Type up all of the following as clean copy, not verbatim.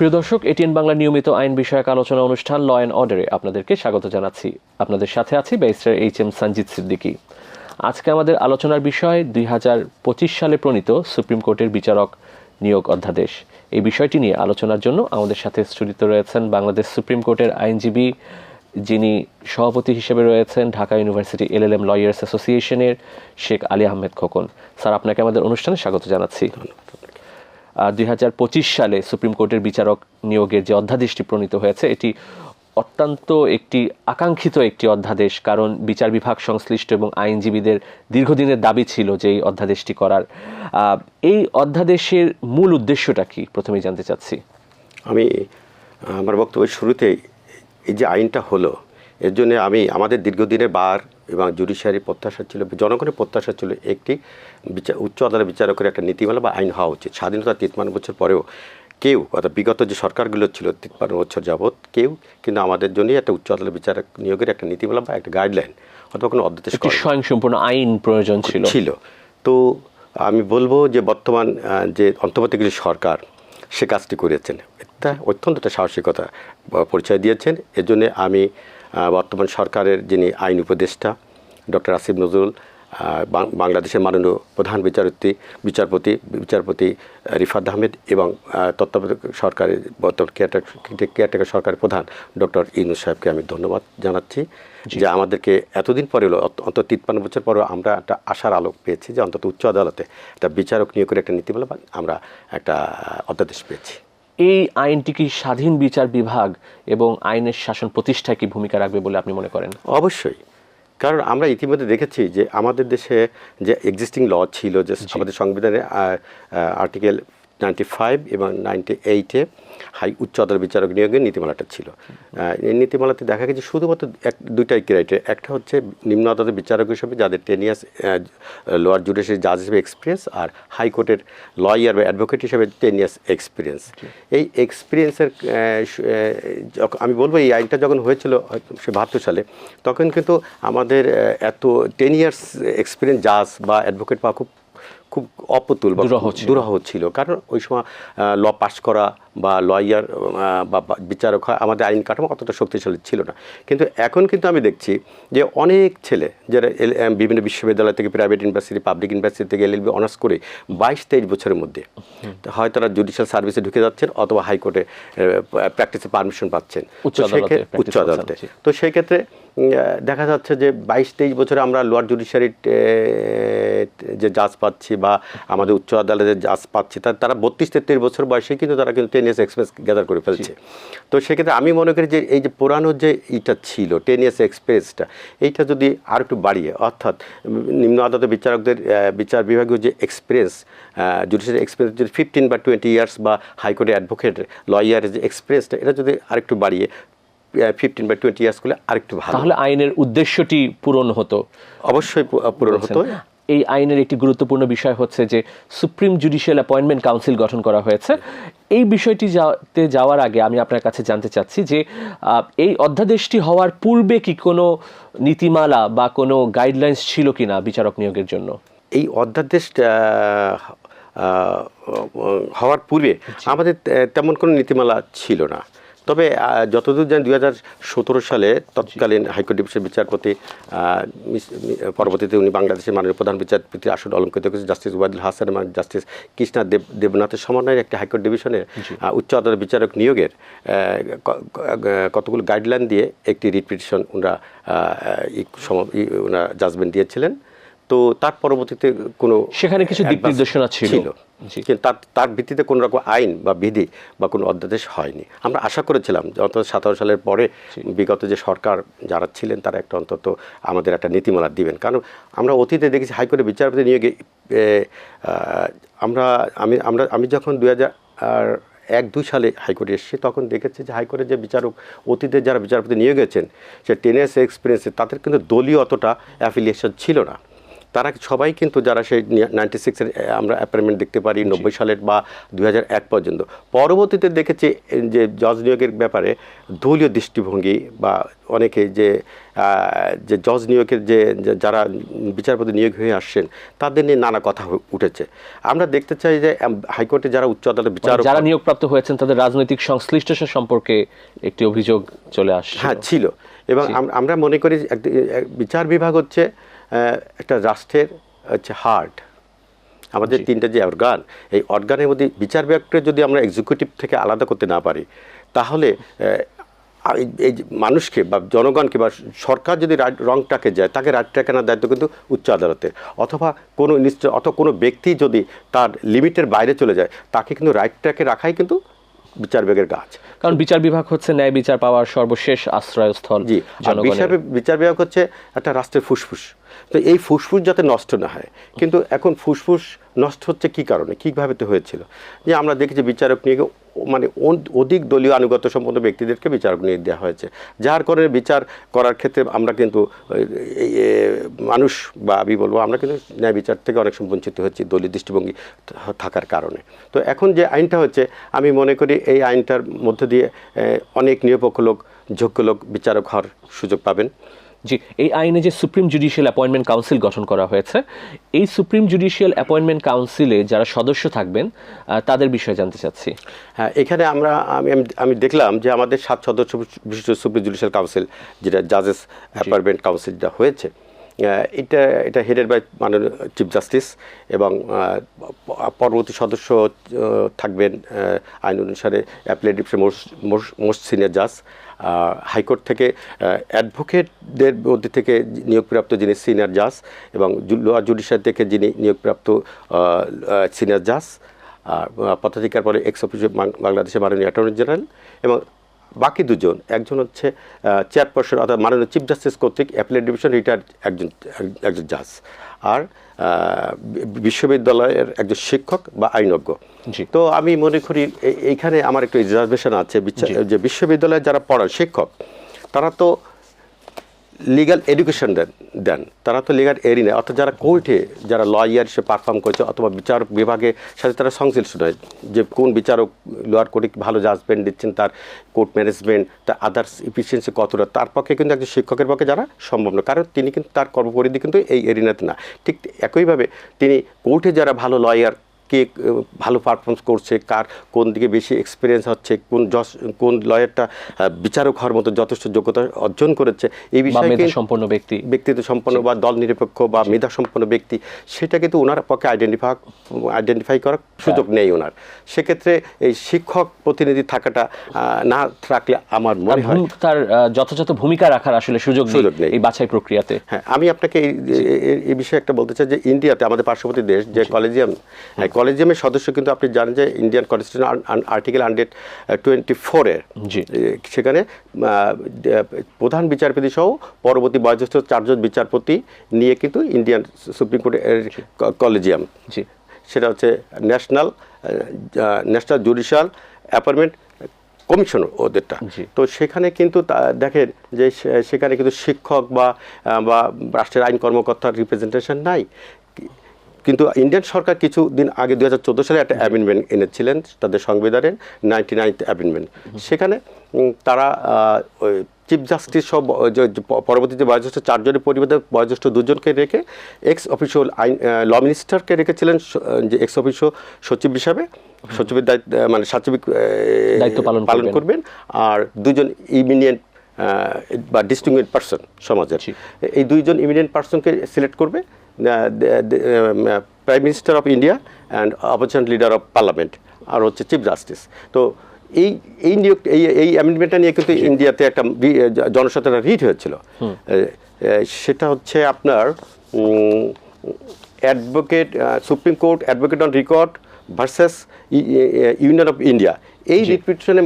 প্রিয় দর্শক, এটিএন বাংলা নিয়মিত আইন বিষয়ক আলোচনা অনুষ্ঠান ল অ্যান্ড অর্ডারে আপনাদেরকে স্বাগত জানাচ্ছি। আপনাদের সাথে আছি ব্যারিস্টার এইচ.এম. সঞ্জিত সিদ্দিকী। আজকে আমাদের আলোচনার বিষয় 2025 সালে প্রণীত সুপ্রিম কোর্টের বিচারক নিয়োগ অধ্যাদেশ। এই বিষয়টি নিয়ে আলোচনার জন্য আমাদের সাথে স্টুডিওতে রয়েছেন বাংলাদেশ সুপ্রিম কোর্টের আইনজীবী, যিনি সভাপতি হিসেবে রয়েছেন ঢাকা ইউনিভার্সিটি এলএলএম লয়ার্স অ্যাসোসিয়েশনের শেখ আলী আহমেদ খোকন। স্যার, আপনাকে আমাদের অনুষ্ঠানে স্বাগত জানাচ্ছি। 2025 সালে সুপ্রিম কোর্টের বিচারক নিয়োগের যে অধ্যাদেশটি প্রণীত হয়েছে, এটি অত্যন্ত একটি আকাঙ্ক্ষিত একটি অধ্যাদেশ, কারণ বিচার বিভাগ সংশ্লিষ্ট এবং আইনজীবীদের দীর্ঘদিনের দাবি ছিল যে এই অধ্যাদেশটি করার। এই অধ্যাদেশের মূল উদ্দেশ্যটা কি, প্রথমেই জানতে চাচ্ছি। আমি আমার বক্তব্যের শুরুতেই এই যে আইনটা হলো, এর জন্য আমাদের দীর্ঘদিনের বার এবং জুডিশিয়ারি প্রত্যাশা ছিল, জনগণের প্রত্যাশা ছিল একটি উচ্চ আদালত বিচারকের একটা নীতিমালা বা আইন হওয়া উচিত। স্বাধীনতা 53 বছর পরেও কেউ, অর্থাৎ বিগত যে সরকারগুলো ছিল 53 বছর যাবৎ, কেউ কিন্তু আমাদের জন্যই একটা উচ্চ আদালত বিচারক নিয়োগের একটা নীতিমালা বা একটা গাইডলাইন অথবা কোনো অধ্যাদেশ স্বয়ংসম্পূর্ণ আইন প্রয়োজন ছিল। তো আমি বলবো যে বর্তমান যে অন্তর্বর্তীকালীন সরকার সে কাজটি করেছেন, এটা অত্যন্ত একটা সাহসিকতা পরিচয় দিয়েছেন। এর জন্য আমি বর্তমান সরকারের যিনি আইন উপদেষ্টা ডক্টর আসিফ নজরুল, বাংলাদেশের মাননীয় প্রধান বিচারপতি রিফাত আহমেদ এবং তত্ত্বাবধায়ক সরকারের কেয়ারটেকার সরকারের প্রধান ডক্টর ইউনূস সাহেবকে আমি ধন্যবাদ জানাচ্ছি যে আমাদেরকে এতদিন পরে অন্তত 53 বছর পরেও আমরা একটা আশার আলোক পেয়েছি যে অন্তত উচ্চ আদালতে একটা বিচারক নিয়োগের একটা নীতিমালা আমরা একটা অধ্যাদেশ পেয়েছি। এই আইনটি কি স্বাধীন বিচার বিভাগ এবং আইনের শাসন প্রতিষ্ঠায় কি ভূমিকা রাখবে বলে আপনি মনে করেন? অবশ্যই, কারণ আমরা ইতিমধ্যে দেখেছি যে আমাদের দেশে যে এক্সিস্টিং ল ছিল, যে আমাদের সংবিধানে আর্টিকেল 95 এবং 98-এ উচ্চ আদালত বিচারক নিয়োগের নীতিমালাটা ছিল। এই নীতিমালাতে দেখা গেছে শুধুমাত্র দুইটাই ক্রাইটেরিয়া। একটা হচ্ছে নিম্ন আদালতের বিচারক হিসেবে যাদের 10 ইয়ার্স লোয়ার জুডিশিয়ারি জাজ হিসেবে এক্সপিরিয়েন্স, আর হাইকোর্টের লয়ার বা অ্যাডভোকেট হিসেবে 10 ইয়ার্স এক্সপিরিয়েন্স। এই এক্সপিরিয়েন্সের আমি বলবো এই আইনটা যখন হয়েছিল 72 সালে, তখন কিন্তু আমাদের এত 10 ইয়ার্স এক্সপিরিয়েন্স জাজ বা অ্যাডভোকেট পাওয়া খুব অপ্রতুল বা দুরূহ ছিল। কারণ ওই সময় ল পাস করা বা লয়ার বা বিচারক হয় আমাদের আইন কাঠামো অতটা শক্তিশালী ছিল না। কিন্তু এখন কিন্তু আমি দেখছি যে অনেক ছেলে যারা বিভিন্ন বিশ্ববিদ্যালয় থেকে, প্রাইভেট ইউনিভার্সিটি, পাবলিক ইউনিভার্সিটি থেকে এলএলবি অনার্স করে 22-23 বছরের মধ্যে হয় তারা জুডিশিয়াল সার্ভিসে ঢুকে যাচ্ছেন অথবা হাইকোর্টে প্র্যাকটিসে পারমিশন পাচ্ছেন উচ্চ আদালতে। তো সেই ক্ষেত্রে দেখা যাচ্ছে যে 22-23 বছরে আমরা লোয়ার জুডিশিয়ারির যে জাজ পাচ্ছি বা আমাদের উচ্চ আদালতের জাজ পাচ্ছি, তারা 32-33 বছর বয়সে কিন্তু তারা কিন্তু 10 ইয়ার্স এক্সপিরিয়েন্স গ্যাদার করে ফেলছে। তো সেক্ষেত্রে আমি মনে করি যে এই যে পুরানো যে এটা ছিল 10 ইয়ার্স এক্সপিরিয়েন্সটা, এইটা যদি আর একটু বাড়িয়ে, অর্থাৎ নিম্ন আদালতের বিচারকদের বিচার বিভাগীয় যে এক্সপিরিয়েন্স, জুডিশিয়ারি এক্সপিরিয়েন্স যদি 15 বা 20 ইয়ার্স বা হাইকোর্টের অ্যাডভোকেট লয়ারের যে এক্সপিরিয়েন্সটা, এটা যদি আরেকটু বাড়িয়ে 15 বা 20 ইয়ার্স করলে আরেকটু ভালো, তাহলে আইনের উদ্দেশ্যটি পূরণ হতো। অবশ্যই পূরণ হতো। এই আইনের একটি গুরুত্বপূর্ণ বিষয় হচ্ছে যে সুপ্রিম জুডিশিয়াল অ্যাপয়েন্টমেন্ট কাউন্সিল গঠন করা হয়েছে। এই বিষয়টি যাওয়ার আগে আমি আপনার কাছে জানতে চাচ্ছি যে এই অধ্যাদেশটি হওয়ার পূর্বে কি কোনো নীতিমালা বা কোনো গাইডলাইন্স ছিল কিনা বিচারক নিয়োগের জন্য? এই অধ্যাদেশটা হওয়ার পূর্বে আমাদের তেমন কোনো নীতিমালা ছিল না। তবে যতদূর জানি 2017 সালে তৎকালীন হাইকোর্ট ডিভিশনের বিচারপতি, পরবর্তীতে উনি বাংলাদেশের মাননীয় প্রধান বিচারপতি আসন অলঙ্কৃত করেছে জাস্টিস ওয়াহিদুল হাসান এবং জাস্টিস কৃষ্ণা দেবনাথের সমন্বয়ে একটি হাইকোর্ট ডিভিশনের উচ্চ আদালত বিচারক নিয়োগের কতগুলো গাইডলাইন দিয়ে একটি রিট পিটিশন ওনারা জাজমেন্ট দিয়েছিলেন। তো তার পরবর্তীতে কোনো সেখানে কিছু দিক নির্দেশনা ছিল, কিন্তু তার ভিত্তিতে কোনো রকম আইন বা বিধি বা কোনো অধ্যাদেশ হয়নি। আমরা আশা করেছিলাম যে অন্তত 17 সালের পরে বিগত যে সরকার যারা ছিলেন তারা একটা অন্তত আমাদের একটা নীতিমালা দিবেন। কারণ আমরা অতীতে দেখেছি হাইকোর্টের বিচারপতি নিয়োগে আমি যখন 2001-2 সালে হাইকোর্টে এসেছি, তখন দেখেছি যে হাইকোর্টের যে বিচারক অতীতে যারা বিচারপতি নিয়োগ গেছেন সে 10 ইয়ার্স এক্সপিরিয়েন্সে, তাদের কিন্তু দলীয় অতটা অ্যাফিলিয়েশন ছিল না। তারা সবাই কিন্তু যারা সেই 96-এর আমরা অ্যাপয়েন্টমেন্ট দেখতে পারি 90 সালের বা 2001 পর্যন্ত। পরবর্তীতে দেখেছি যে জজ নিয়োগের ব্যাপারে দলীয় দৃষ্টিভঙ্গি বা অনেকে যে জজ নিয়োগের যে যারা বিচারপতি নিয়োগ হয়ে আসছেন তাদের নিয়ে নানা কথা উঠেছে। আমরা দেখতে চাই যে হাইকোর্টে যারা উচ্চ আদালত বিচারক যারা নিয়োগপ্রাপ্ত হয়েছেন তাদের রাজনৈতিক সংশ্লিষ্টতা সম্পর্কে একটি অভিযোগ চলে আসছে। হ্যাঁ ছিল, এবং আমরা মনে করি বিচার বিভাগ হচ্ছে একটা রাষ্ট্রের হচ্ছে হার্ট। আমাদের তিনটা যে অর্গান, এই অর্গানের মধ্যে বিচার বিভাগকে যদি আমরা এক্সিকিউটিভ থেকে আলাদা করতে না পারি, তাহলে এই মানুষকে বা জনগণকে বা সরকার যদি রং ট্র্যাকে যায়, তাকে রাইট ট্র্যাকে আনার দায়িত্ব কিন্তু উচ্চ আদালতের। অথবা কোনো ব্যক্তি যদি তার লিমিটের বাইরে চলে যায়, তাকে কিন্তু রাইট ট্র্যাকে রাখাই কিন্তু বিচার বিভাগের কাজ। কারণ বিচার বিভাগ হচ্ছে ন্যায় বিচার পাওয়ার সর্বশেষ আশ্রয়স্থল। জি, বিচার বিভাগ হচ্ছে একটা রাষ্ট্রের ফুসফুস। তো এই ফুসফুস যাতে নষ্ট না হয়, কিন্তু এখন ফুসফুস নষ্ট হচ্ছে কি কারণে, কীভাবে তো হয়েছিল যে আমরা দেখেছি বিচারক নিয়োগে মানে অধিক দলীয় আনুগত্য সম্পন্ন ব্যক্তিদেরকে বিচারক নিয়োগ দেওয়া হয়েছে, যার কারণে বিচার করার ক্ষেত্রে আমরা কিন্তু মানুষ বা আমি বলবো আমরা কিন্তু ন্যায় বিচার থেকে অনেক সময় বঞ্চিত হচ্ছি দলীয় দৃষ্টিভঙ্গি থাকার কারণে। তো এখন যে আইনটা হচ্ছে, আমি মনে করি এই আইনটার মধ্য দিয়ে অনেক নিরপেক্ষ লোক, যোগ্য লোক বিচারক হওয়ার সুযোগ পাবেন। জি, এই আইনে যে সুপ্রিম জুডিশিয়াল অ্যাপয়েন্টমেন্ট কাউন্সিল গঠন করা হয়েছে, এই সুপ্রিম জুডিশিয়াল অ্যাপয়েন্টমেন্ট কাউন্সিলে যারা সদস্য থাকবেন তাদের বিষয়ে জানতে চাচ্ছি। হ্যাঁ, এখানে আমি দেখলাম যে আমাদের 7 সদস্য বিশিষ্ট সুপ্রিম জুডিশিয়াল কাউন্সিল, যেটা জাজেস অ্যাপয়েন্টমেন্ট কাউন্সিল যেটা হয়েছে, এটা হেডেড বাই মাননীয় চিফ জাস্টিস, এবং পরবর্তী সদস্য থাকবেন আইন অনুসারে অ্যাপিলেট ডিভিশনের মোস্ট সিনিয়র জাজ। হাইকোর্ট থেকে অ্যাডভোকেটদের মধ্যে থেকে নিয়োগপ্রাপ্ত যিনি সিনিয়র জাজ, এবং লোয়ার জুডিশিয়ারি থেকে যিনি নিয়োগপ্রাপ্ত সিনিয়র জাজ, পদাধিকার পরে এক্স অফিসিও বাংলাদেশের মাননীয় অ্যাটর্নি জেনারেল, এবং বাকি দুজন, একজন হচ্ছে চেয়ারপারসন অর্থাৎ মাননীয় চিফ জাস্টিস কর্তৃক অ্যাপিলেট ডিভিশন রিটায়ার্ড একজন জাজ, আর বিশ্ববিদ্যালয়ের একজন শিক্ষক বা আইনজ্ঞ। তো আমি মনে করি এইখানে আমার একটু রিজার্ভেশন আছে যে বিশ্ববিদ্যালয়ে যারা পড়ান শিক্ষক, তারা তো লিগ্যাল এডুকেশন দেন, তারা তো লিগ্যাল এরি নেয়, অর্থাৎ যারা কোর্টে যারা লয়ার হিসেবে পারফর্ম করছে অথবা বিচার বিভাগের সাথে তারা সংশ্লিষ্ট নয়, যে কোন বিচারক লোয়ার কোর্টে ভালো জাজমেন্ট দিচ্ছেন, তার কোর্ট ম্যানেজমেন্ট, তার আদার্স ইফিসিয়েন্সি কতটা, তার পক্ষে কিন্তু একজন শিক্ষকের পক্ষে যারা সম্ভব না, কারণ তিনি কিন্তু তার কর্মপরিধি কিন্তু এই এরিনাতে না। ঠিক একইভাবে তিনি কোর্টে যারা ভালো লয়ার, কে ভালো পারফরমেন্স করছে, কার কোন দিকে বেশি এক্সপিরিয়েন্স হচ্ছে, কোন লয়ারটা বিচারক হওয়ার মতো যথেষ্ট যোগ্যতা অর্জন করেছে, এই বিষয়ে ব্যক্তিত্ব সম্পন্ন বা দল নিরপেক্ষ বা মেধা সম্পন্ন ব্যক্তি, সেটা কিন্তু ওনার পক্ষে আইডেন্টিফাই করার সুযোগ নেই ওনার। সেক্ষেত্রে এই শিক্ষক প্রতিনিধি থাকাটা না থাকলে আমার মনে হয় তার যথাযথ ভূমিকা রাখার আসলে সুযোগ নেই এই বাছাই প্রক্রিয়াতে। হ্যাঁ, আমি আপনাকে এই বিষয়ে একটা বলতে চাই যে ইন্ডিয়াতে আমাদের পার্শ্ববর্তী দেশ যে কলেজিয়ামের সদস্য কিন্তু আপনি জানেন যে ইন্ডিয়ান কনস্টিটিউশন আর্টিকেল 124-এর সেখানে প্রধান বিচারপতি সহ পরবর্তী বয়োজ্যেষ্ঠ 4 জন বিচারপতি নিয়ে কিন্তু ইন্ডিয়ান সুপ্রিম কোর্টের কলেজিয়াম, সেটা হচ্ছে ন্যাশনাল জুডিশিয়াল অ্যাপয়েন্টমেন্ট কমিশন ওদেরটা। তো সেখানে কিন্তু দেখেন যে সেখানে কিন্তু শিক্ষক বা রাষ্ট্রের আইন কর্মকর্তার রিপ্রেজেন্টেশন নাই। কিন্তু ইন্ডিয়ান সরকার কিছুদিন আগে 2014 সালে একটা অ্যামেন্ডমেন্ট এনেছিলেন তাদের সংবিধানের 99th অ্যামেন্ডমেন্ট। সেখানে তারা চিফ জাস্টিস সব পরবর্তীতে বয়োজ্যেষ্ঠ 4 জনের পরিবর্তে বয়োজ্যেষ্ঠ 2 জনকে রেখে এক্স অফিসিয়াল ল মিনিস্টারকে রেখেছিলেন যে এক্স অফিসিয়াল সচিব হিসাবে, সচিবের দায়িত্ব মানে সচিব দায়িত্ব পালন করবেন, আর 2 জন ইমিনিয়েন্ট বা ডিস্টিংগুইশড পারসন সমাজের, এই 2 জন ইমিনিয়েন্ট পারসনকে সিলেক্ট করবে prime minister of India and opposition leader of parliament, আর হচ্ছে চিফ জাস্টিস। তো এই অ্যামেন্ডমেন্টটা নিয়ে কিন্তু ইন্ডিয়াতে একটা জনসাধারণ রিট হয়েছিল। সেটা হচ্ছে আপনার supreme court advocate on record versus union of India. এই রিপিটিশনে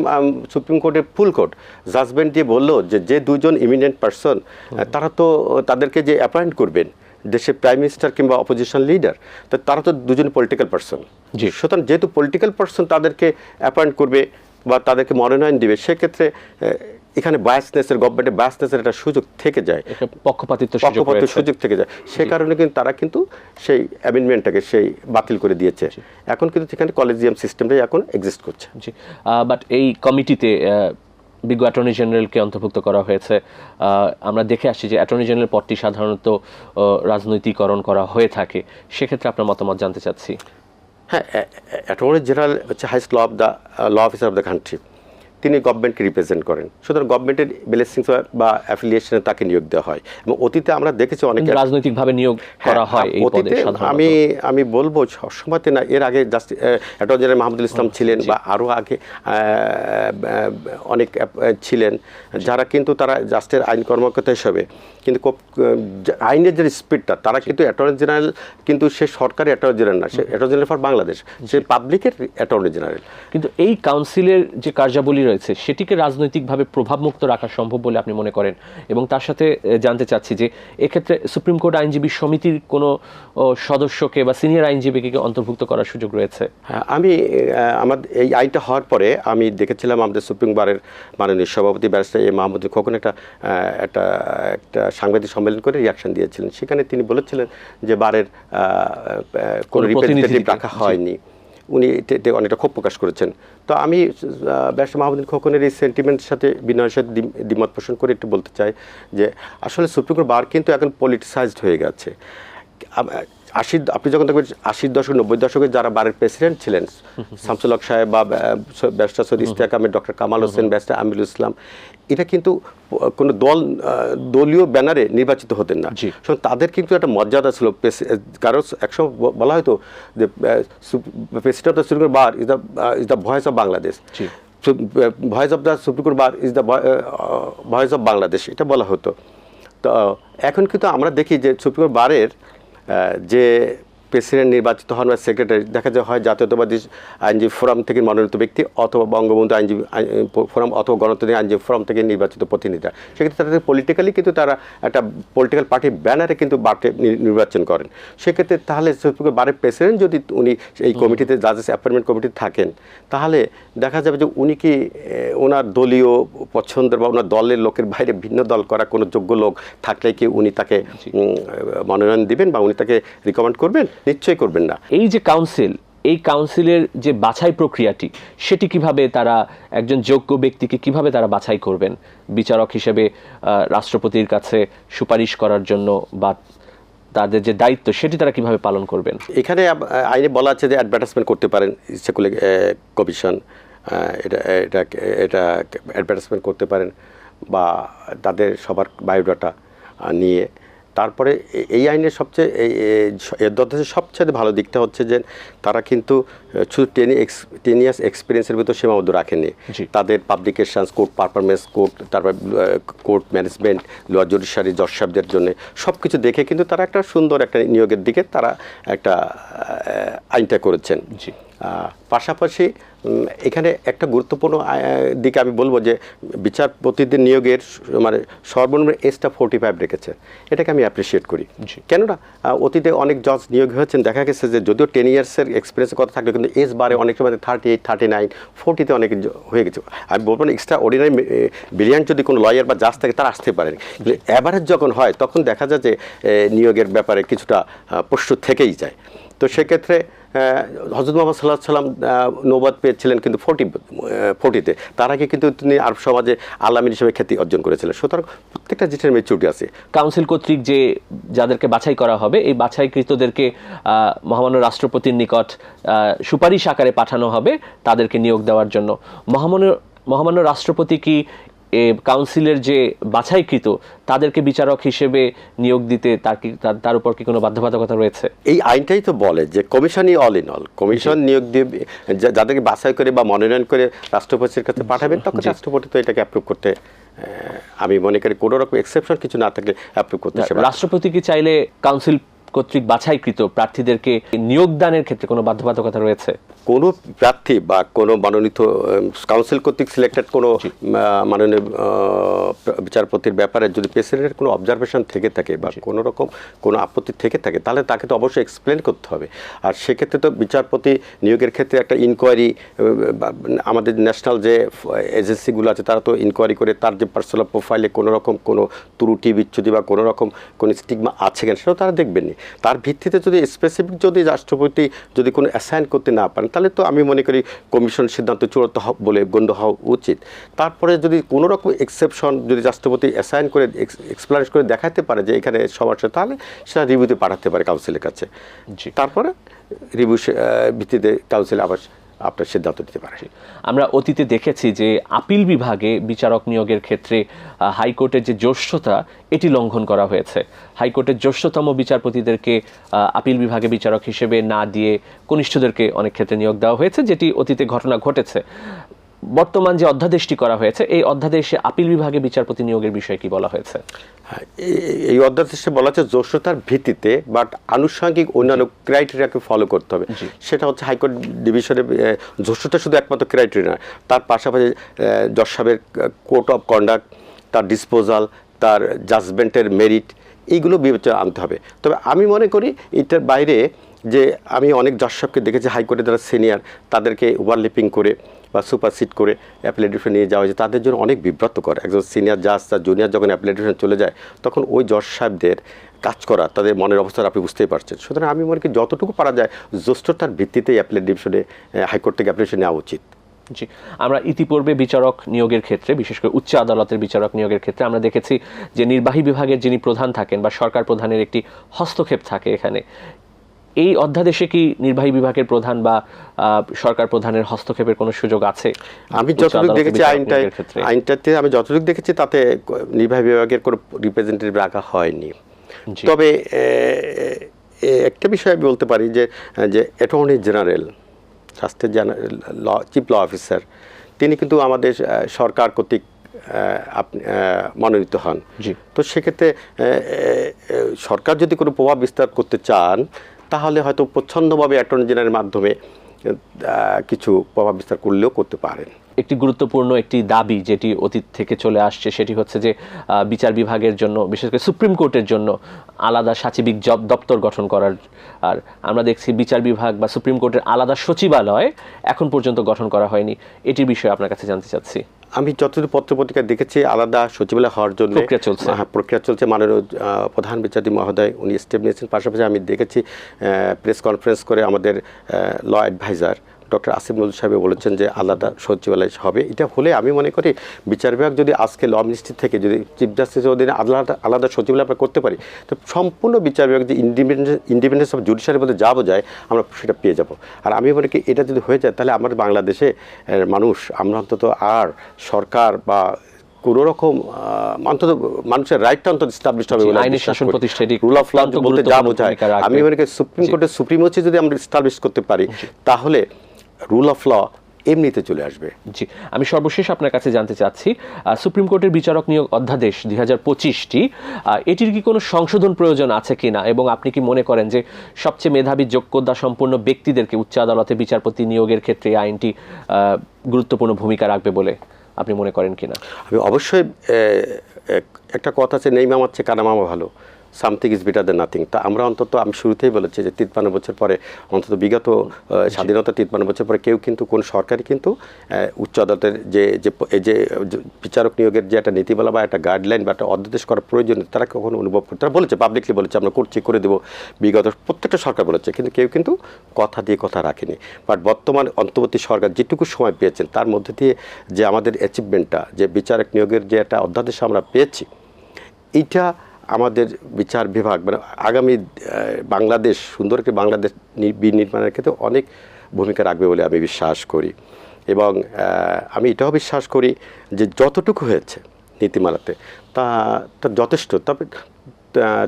সুপ্রিম কোর্টের ফুল কোর্ট জাজমেন্ট দিয়ে বললো যে 2 জন ইমিনেন্ট পারসন, তারা তো তাদেরকে যে অ্যাপয়েন্ট করবেন দেশের প্রাইম মিনিস্টার কিংবা অপোজিশন লিডার, তো তারা তো 2 জন পলিটিক্যাল পারসন। সুতরাং যেহেতু পলিটিক্যাল পারসন তাদেরকে অ্যাপয়েন্ট করবে বা তাদেরকে মনোনয়ন দিবে, সেক্ষেত্রে এখানে বায়াসনেসের গভর্নমেন্টের বায়াসনেসের একটা সুযোগ থেকে যায়, একটা পক্ষপাতিত্ব সুযোগ থেকে যায়। সে কারণে কিন্তু তারা কিন্তু সেই অ্যামেন্ডমেন্টটাকে সেই বাতিল করে দিয়েছে। এখন কিন্তু সেখানে কলেজিয়াম সিস্টেমটাই এখন এক্সিস্ট করছে। বাট এই কমিটিতে বিজ্ঞ অ্যাটর্নি জেনারেলকে অন্তর্ভুক্ত করা হয়েছে। আমরা দেখে আসছি যে অ্যাটর্নি জেনারেল পদটি সাধারণত রাজনৈতিকরণ করা হয়ে থাকে, সেক্ষেত্রে আপনার মতামত জানতে চাচ্ছি। হ্যাঁ, অ্যাটর্নি জেনারেল হচ্ছে highest law officer of the country, তিনি গভর্নমেন্টকে রিপ্রেজেন্ট করেন, সুতরাং গভর্নমেন্টের ব্লেসিংস বা অ্যাফিলিয়েশনে তাকে নিয়োগ দেওয়া হয়। এবং অতীতে আমরা দেখেছি অনেক রাজনৈতিকভাবে নিয়োগ করা হয় এই পদে সাধারণত। আমি বলবো সবসময়তে না, এর আগে অ্যাটর্নি জেনারেল মাহমুদুল ইসলাম ছিলেন বা আরও আগে অনেক ছিলেন, যারা কিন্তু তারা জাস্টের আইন কর্মকর্তা হিসেবে কিন্তু আইনের যে স্পিডটা, তারা কিন্তু অ্যাটর্নি জেনারেল কিন্তু সে সরকারি অ্যাটর্নি জেনারেল না, সে অ্যাটর্নি জেনারেল ফর বাংলাদেশ, সে পাবলিকের অ্যাটর্নি জেনারেল। কিন্তু এই কাউন্সিলের যে কার্যাবলী রয়েছে সেটিকে রাজনৈতিকভাবে প্রভাবমুক্ত রাখা সম্ভব বলে আপনি মনে করেন? এবং তার সাথে জানতে চাচ্ছি যে এক্ষেত্রে সুপ্রিম কোর্ট আইনজীবী সমিতির কোনো সদস্যকে বা সিনিয়র আইনজীবীকে অন্তর্ভুক্ত করার সুযোগ রয়েছে? আমাদের এই আইনটা হওয়ার পরে আমি দেখেছিলাম আমাদের সুপ্রিম বারের মাননীয় সভাপতি ব্যারিস্টার এ মাহমুদুল খোকন একটা সাংবাদিক সম্মেলন করে রিয়াকশন দিয়েছিলেন। সেখানে তিনি বলেছিলেন যে বারের কোনো রিপ্রেজেন্টেটিভ রাখা হয়নি, উনি অনেকটা ক্ষোভ প্রকাশ করেছেন। তো আমি ব্যারিস্টার মাহমুদুল খোকনের এই সেন্টিমেন্টের সাথে বিনয়ের সাথে দ্বিমত পোষণ করে একটু বলতে চাই যে আসলে সুপ্রিম কোর্ট বার কিন্তু এখন পলিটিসাইজড হয়ে গেছে। আপনি যখন দেখবেন 80 দশক 90 দশকে যারা বারের প্রেসিডেন্ট ছিলেন, শামসুল হক সাহেব বা barrister Syed Ishtiaq Ahmed, doctor Kamal Hossain, barrister Amirul Islam, এটা কিন্তু কোনো দলীয় ব্যানারে নির্বাচিত হতেন না। তাদের কিন্তু একটা মর্যাদা ছিল। কারণ একসময় বলা হয়তো যে president of the supreme court bar is the voice of Bangladesh, voice of the supreme court bar is the voice of Bangladesh, এটা বলা হতো। তো এখন কিন্তু আমরা দেখি যে সুপ্রিম কোর্ট বারের যে প্রেসিডেন্ট নির্বাচিত হন বা সেক্রেটারি, দেখা যায় হয় জাতীয়তাবাদী আইনজীবী ফোরাম থেকে মনোনীত ব্যক্তি, অথবা বঙ্গবন্ধু আইনজীবী ফোরাম অথবা গণতান্ত্রিক আইনজীবী ফোরাম থেকে নির্বাচিত প্রতিনিধিরা। সেক্ষেত্রে তাদের পলিটিক্যালি কিন্তু তারা একটা পলিটিক্যাল পার্টির ব্যানারে কিন্তু বারকে নির্বাচন করেন। সেক্ষেত্রে তাহলে বারের প্রেসিডেন্ট যদি উনি এই কমিটিতে জাজেস অ্যাপয়েন্টমেন্ট কমিটিতে থাকেন, তাহলে দেখা যাবে যে উনি কি ওনার দলীয় পছন্দের বা ওনার দলের লোকের বাইরে ভিন্ন দল করা কোনো যোগ্য লোক থাকলে কি উনি তাকে মনোনয়ন দিবেন বা উনি তাকে রিকমেন্ড করবেন? নিশ্চয়ই করবেন না। এই যে কাউন্সিল, এই কাউন্সিলের যে বাছাই প্রক্রিয়াটি, সেটি কিভাবে তারা একজন যোগ্য ব্যক্তিকে কিভাবে তারা বাছাই করবেন বিচারক হিসেবে রাষ্ট্রপতির কাছে সুপারিশ করার জন্য, বা তাদের যে দায়িত্ব সেটি তারা কিভাবে পালন করবেন? এখানে আইনে বলা আছে যে অ্যাডভার্টাইজমেন্ট করতে পারেন, ইচ্ছা করলে কমিশন এটা অ্যাডভার্টাইজমেন্ট করতে পারেন, বা তাদের সবার বায়োডাটা নিয়ে। তারপরে এই আইনের সবচেয়ে এর অধ্যাদেশের সবচেয়ে ভালো দিকটা হচ্ছে যে তারা কিন্তু শুধু 10 ইয়ার্স এক্সপিরিয়েন্সের ভিতর সীমাবদ্ধ রাখেনি। তাদের পাবলিকেশনস, কোর্ট পারফরমেন্স, তারপর কোর্ট ম্যানেজমেন্ট, লোয়ার জুডিশিয়ারি, জজ সাহেবদের জন্য সব কিছু দেখে কিন্তু তারা একটা সুন্দর একটা নিয়োগের দিকে তারা একটা আইনটা করেছেন। পাশাপাশি এখানে একটা গুরুত্বপূর্ণ দিকে আমি বলবো যে বিচারপতিদের নিয়োগের মানে সর্বনিম্ন এজটা 45 রেখেছে, এটাকে আমি অ্যাপ্রিসিয়েট করি। কেননা অতীতে অনেক জজ নিয়োগ হয়েছেন, দেখা গেছে যে যদিও 10 ইয়ার্সের এক্সপিরিয়েন্সের কথা থাকলে কিন্তু এজ বারে অনেক সময় 38, 39, 40-তে অনেক হয়ে গেছে। আমি বলবো না এক্সট্রা অর্ডিনারি ব্রিলিয়ান্ট যদি কোনো লয়ার বা জাজ থাকে তারা আসতে পারেন, কিন্তু অ্যাভারেজ যখন হয় তখন দেখা যায় যে নিয়োগের ব্যাপারে কিছুটা প্রশ্ন থেকেই যায়। তো সেক্ষেত্রে হযরত মুহাম্মদ সাল্লাল্লাহু আলাইহি ওয়াসাল্লাম নবুয়ত পেয়েছিলেন কিন্তু 40-তে, তার আগে কিন্তু তিনি আরব সমাজে আল্লামীর হিসেবে খ্যাতি অর্জন করেছিলেন। সুতরাং প্রত্যেকটা জিনিসের ম্যাচুরিটি আছে। কাউন্সিল কর্তৃক যে যাদেরকে বাছাই করা হবে, এই বাছাইকৃতদেরকে মহামান্য রাষ্ট্রপতির নিকট সুপারিশ আকারে পাঠানো হবে তাদেরকে নিয়োগ দেওয়ার জন্য। মহামান্য রাষ্ট্রপতি কি কাউন্সিলের যে বাছাইকৃত তাদেরকে বিচারক হিসেবে নিয়োগ দিতে তার উপর কি কোনো বাধ্যবাধকতা রয়েছে? এই আইনটাই তো বলে যে কমিশনই অল ইন অল, কমিশন নিয়োগ দিয়ে যাদেরকে বাছাই করে বা মনোনয়ন করে রাষ্ট্রপতির কাছে পাঠাবেন, তখন রাষ্ট্রপতি তো এটাকে অ্যাপ্রুভ করতে, আমি মনে করি কোনো রকম এক্সেপশন কিছু না থাকলে অ্যাপ্রুভ করতে। রাষ্ট্রপতি কি চাইলে কাউন্সিল কর্তৃক বাছাইকৃত প্রার্থীদেরকে নিয়োগদানের ক্ষেত্রে কোনো বাধ্যবাধকতা রয়েছে? কোনো প্রার্থী বা কোনো মনোনীত কাউন্সিল কর্তৃক সিলেক্টেড কোনো মাননীয় বিচারপতির ব্যাপারে যদি প্রেসিডেন্টের কোনো অবজারভেশন থেকে থাকে বা কোনো রকম কোনো আপত্তি থেকে থাকে, তাহলে তাকে তো অবশ্যই এক্সপ্লেন করতে হবে। আর সেক্ষেত্রে তো বিচারপতি নিয়োগের ক্ষেত্রে একটা ইনকোয়ারি, আমাদের ন্যাশনাল যে এজেন্সিগুলো আছে তারা তো ইনকোয়ারি করে তার যে পার্সোনাল প্রোফাইলে কোনো রকম কোনো ত্রুটি বিচ্যুতি বা কোনো রকম কোনো স্টিগমা আছে কিনা সেটাও তারা দেখবেননি। তার ভিত্তিতে যদি স্পেসিফিক যদি রাষ্ট্রপতি যদি কোনো অ্যাসাইন করতে না পারেন, তাহলে তো আমি মনে করি কমিশন সিদ্ধান্ত চূড়ান্ত বলে গণ্য হওয়া উচিত। তারপরে যদি কোনো রকম এক্সেপশন যদি রাষ্ট্রপতি অ্যাসাইন করে এক্সপ্লেন করে দেখাতে পারে যে এখানে সমস্যা, তাহলে সেটা রিভিউতে পাঠাতে পারে কাউন্সিলের কাছে। তারপরে রিভিউ ভিত্তিতে কাউন্সিল আবার আপনার সিদ্ধান্ত দিতে পারে। আমরা অতীতে দেখেছি যে আপিল বিভাগে বিচারক নিয়োগের ক্ষেত্রে হাইকোর্টের যে জ্যেষ্ঠতা এটি লঙ্ঘন করা হয়েছে। হাইকোর্টের জ্যেষ্ঠতম বিচারপতিদেরকে আপিল বিভাগে বিচারক হিসেবে না দিয়ে কনিষ্ঠদেরকে অনেক ক্ষেত্রে নিয়োগ দেওয়া হয়েছে, যেটি অতীতে ঘটনা ঘটেছে। বর্তমান যে অধ্যাদেশটি করা হয়েছে, এই অধ্যাদেশে আপিল বিভাগে বিচারপতি নিয়োগের বিষয়ে কি বলা হয়েছে? এই অধ্যাদেশে বলা হচ্ছে জ্যেষ্ঠতার ভিত্তিতে, বাট আনুষঙ্গিক অন্যান্য ক্রাইটেরিয়াকে ফলো করতে হবে। সেটা হচ্ছে হাইকোর্ট ডিভিশনের জ্যেষ্ঠতা শুধু একমাত্র ক্রাইটেরিয়া, তার পাশাপাশি জজ সাহেবের কোড অফ কন্ডাক্ট, তার ডিসপোজাল, তার জাজমেন্টের মেরিট, এইগুলো বিবেচনা আনতে হবে। তবে আমি মনে করি এটার বাইরে যে আমি অনেক জজ সাহেবকে দেখেছি হাইকোর্টে যারা সিনিয়র তাদেরকে ওভারলিপিং করে বা সুপারসিড করে অ্যাপিলেট ডিভিশন নিয়ে যাওয়া হয়েছে, তাদের জন্য অনেক বিব্রতকর। একজন সিনিয়র জাজ তার জুনিয়র যখন অ্যাপিলেট ডিভিশন চলে যায়, তখন ওই জজ সাহেবদের কাজ করা, তাদের মনের অবস্থা আপনি বুঝতেই পারছেন। সুতরাং আমি মনে করি যতটুকু পারা যায় জ্যেষ্ঠতার ভিত্তিতেই অ্যাপিলেট ডিভিশনে হাইকোর্ট থেকে অ্যাপ্লিকেশন নেওয়া উচিত। জি, আমরা ইতিপূর্বে বিচারক নিয়োগের ক্ষেত্রে, বিশেষ করে উচ্চ আদালতের বিচারক নিয়োগের ক্ষেত্রে আমরা দেখেছি যে নির্বাহী বিভাগের যিনি প্রধান থাকেন বা সরকার প্রধানের একটি হস্তক্ষেপ থাকে এখানে। এই অধ্যাদেশে কি নির্বাহী বিভাগের প্রধান বা সরকার প্রধানের হস্তক্ষেপের কোনো সুযোগ আছে? আমি যতটুকু দেখেছি আইনটাতে আমি যতটুকু দেখেছি তাতে নির্বাহী বিভাগের কোনো রিপ্রেজেন্টেটিভ রাখা হয়নি। তবে একটা বিষয় আমি বলতে পারি যে অ্যাটর্নি জেনারেল, রাষ্ট্রের চিফ ল অফিসার, তিনি কিন্তু আমাদের সরকার কর্তৃক মনোনীত হন। তো সেক্ষেত্রে সরকার যদি কোনো প্রভাব বিস্তার করতে চান, তাহলে হয়তো প্রচ্ছন্নভাবে অ্যাটর্নি জেনারেলের মাধ্যমে কিছু প্রভাব বিস্তার করলেও করতে পারেন। একটি গুরুত্বপূর্ণ একটি দাবি যেটি অতীত থেকে চলে আসছে, সেটি হচ্ছে যে বিচার বিভাগের জন্য, বিশেষ করে সুপ্রিম কোর্টের জন্য আলাদা সাচিবিক দপ্তর গঠন করার। আর আমরা দেখছি বিচার বিভাগ বা সুপ্রিম কোর্টের আলাদা সচিবালয় এখন পর্যন্ত গঠন করা হয়নি। এটির বিষয়ে আপনার কাছে জানতে চাচ্ছি। আমি যতদূর পত্রপত্রিকা দেখেছি আলাদা সচিবালয় হওয়ার জন্য প্রক্রিয়া চলছে। মাননীয় প্রধান বিচারপতি মহোদয় উনি স্টেপ নিয়েছেন। পাশাপাশি আমি দেখেছি প্রেস কনফারেন্স করে আমাদের law adviser doctor Asif Nazrul সাহেব বলেছেন যে আলাদা সচিবালয় হবে। এটা হলে আমি মনে করি বিচার বিভাগ যদি আজকে ল মিনিস্ট্রি থেকে যদি চিফ জাস্টিসের অধীনে আলাদা সচিবালয় আমরা করতে পারি, তো সম্পূর্ণ বিচার বিভাগ যে ইন্ডিপেন্ডেন্স অফ জুডিশিয়ারির মধ্যে যা বোঝায় আমরা সেটা পেয়ে যাব। আর আমি মনে করি এটা যদি হয়ে যায়, তাহলে আমাদের বাংলাদেশে মানুষ, আমরা অন্তত আর সরকার বা কোনো রকম অন্তত মানুষের রাইটটা অন্তত এস্টাবলিশ হবে বলে আইনের শাসন প্রতিষ্ঠা, রুল অফ ল বলতে যা বোঝায়, আমি মনে করি সুপ্রিম কোর্টের সুপ্রিমোসি যদি আমরা এস্টাবলিশ করতে পারি, তাহলে রুল অফ ল এমনিতে চলে আসবে। জি, আমি সর্বশেষ আপনার কাছে জানতে চাচ্ছি, সুপ্রিম কোর্টের বিচারক নিয়োগ অধ্যাদেশ 2025টি, এটির কি কোনো সংশোধন প্রয়োজন আছে কিনা, এবং আপনি কি মনে করেন যে সবচেয়ে মেধাবী যোগ্যতা সম্পন্ন ব্যক্তিদেরকে উচ্চ আদালতে বিচারপতি নিয়োগের ক্ষেত্রে এই আইনটি গুরুত্বপূর্ণ ভূমিকা রাখবে বলে আপনি মনে করেন কিনা? আমি অবশ্যই, একটা কথা আছে, নেই মামার চেয়ে কানা মামা ভালো, something is better then nothing. তা আমরা অন্তত, আমি শুরুতেই বলেছি যে 53 বছর পরে, অন্তত বিগত স্বাধীনতা 53 বছর পরে কেউ কিন্তু কোন সরকারই কিন্তু উচ্চ আদালতের যে বিচারক নিয়োগের যে একটা নীতিমালা বা একটা গাইডলাইন বা একটা অধ্যাদেশ করার প্রয়োজন, তারা কখনো অনুভব করতে, তারা বলেছে, পাবলিকলি বলেছে আমরা করছি, করে দেবো, বিগত প্রত্যেকটা সরকার বলেছে, কিন্তু কেউ কিন্তু কথা দিয়ে কথা রাখেনি। বাট বর্তমান অন্তর্বর্তী সরকার যেটুকু সময় পেয়েছেন, তার মধ্যে দিয়ে যে আমাদের অ্যাচিভমেন্টটা, যে বিচারক নিয়োগের যে একটা অধ্যাদেশ আমরা পেয়েছি, এইটা আমাদের বিচার বিভাগ মানে আগামী বাংলাদেশ, সুন্দর একটি বাংলাদেশ বিনির্মাণের ক্ষেত্রে অনেক ভূমিকা রাখবে বলে আমি বিশ্বাস করি। এবং আমি এটাও বিশ্বাস করি যে যতটুকু হয়েছে নীতিমালাতে তা যথেষ্ট।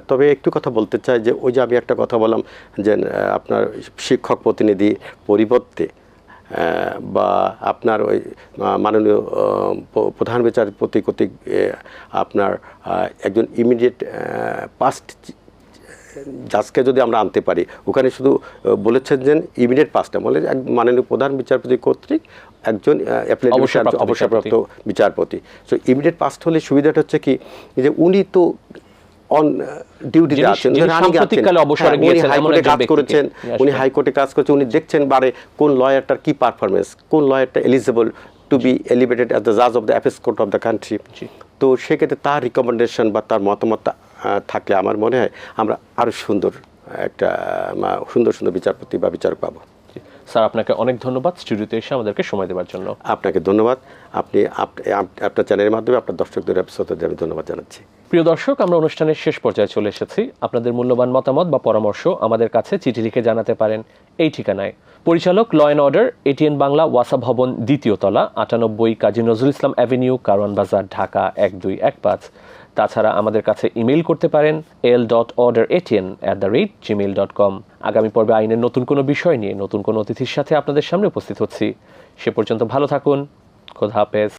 তবে একটু কথা বলতে চাই যে ওই যে আমি একটা কথা বললাম যে আপনার শিক্ষক প্রতিনিধি পরিবর্তে বা আপনার ওই মাননীয় প্রধান বিচারপতি কর্তৃক আপনার একজন ইমিডিয়েট পাস্ট জাজকে যদি আমরা আনতে পারি, ওখানে শুধু বলেছেন যে ইমিডিয়েট পাস্টে মানে মাননীয় প্রধান বিচারপতি কর্তৃক একজন অবসরপ্রাপ্ত বিচারপতি। সো ইমিডিয়েট পাস্ট হলে সুবিধাটা হচ্ছে কি যে উনি তো অন ডিউটিতে আছেন, উনি হাইকোর্টে কাজ করছেন, উনি দেখছেন বারে কোন লয়ারটার কি পারফরমেন্স, কোন লয়ারটা eligible to be elevated as the জাজ of the apex court of the country. তো সেক্ষেত্রে তার রিকমেন্ডেশন বা তার মতামতটা থাকলে আমার মনে হয় আমরা আরও সুন্দর বিচারপতি বা বিচারক পাবো। স্যার, আপনাকে অনেক ধন্যবাদ স্টুডিওতে এসে আমাদেরকে সময় দেওয়ার জন্য। আপনাকে ধন্যবাদ। আপনি আপনার চ্যানেলের মাধ্যমে আপনার দর্শকদের আমি ধন্যবাদ জানাচ্ছি। প্রিয় দর্শক, আমরা অনুষ্ঠানের শেষ পর্যায়ে চলে এসেছি। আপনাদের মূল্যবান মতামত বা পরামর্শ আমাদের কাছে চিঠি লিখে জানাতে পারেন এই ঠিকানায়। পরিচালক, law and order, ATN Bangla, ওয়াসা ভবন, 2য় তলা, 98 কাজী নজরুল ইসলাম অ্যাভিনিউ, কারওয়ান বাজার, ঢাকা 1215। তাছাড়া আমাদের কাছে ইমেইল করতে পারেন l.orderatn@gmail.com। আগামী পর্বে আইনের নতুন কোনো বিষয় নিয়ে নতুন কোনো অতিথির সাথে আপনাদের সামনে উপস্থিত হচ্ছি। সে পর্যন্ত ভালো থাকুন। খোদা হাফেজ।